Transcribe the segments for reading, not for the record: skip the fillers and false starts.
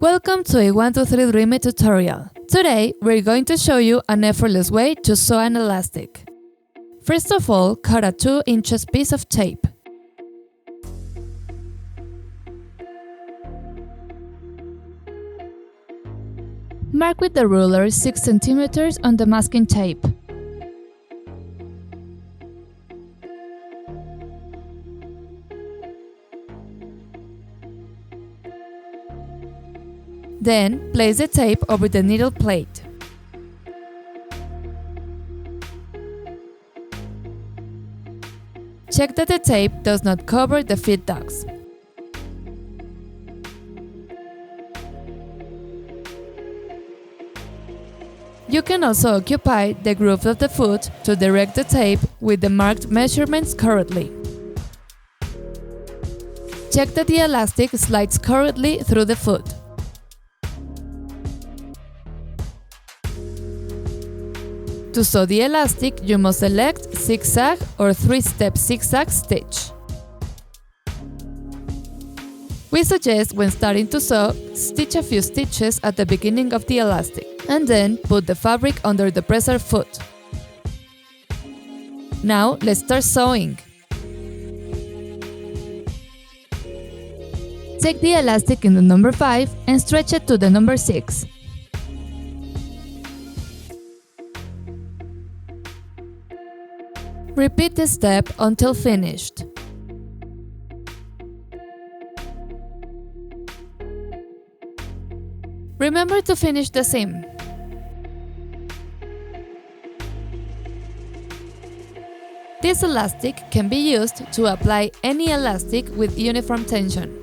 Welcome to a 123 Dream It tutorial. Today, we're going to show you an effortless way to sew an elastic. First of all, cut a 2 inches piece of tape. Mark with the ruler 6 centimeters on the masking tape. Then, place the tape over the needle plate. Check that the tape does not cover the feed ducts. You can also occupy the groove of the foot to direct the tape with the marked measurements correctly. Check that the elastic slides correctly through the foot. To sew the elastic, you must select zigzag or 3-step zigzag stitch. We suggest when starting to sew, stitch a few stitches at the beginning of the elastic, and then put the fabric under the presser foot. Now let's start sewing. Take the elastic in the number 5 and stretch it to the number 6. Repeat this step until finished. Remember to finish the seam. This elastic can be used to apply any elastic with uniform tension.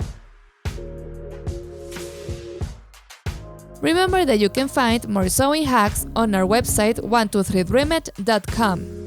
Remember that you can find more sewing hacks on our website 123dreamit.com.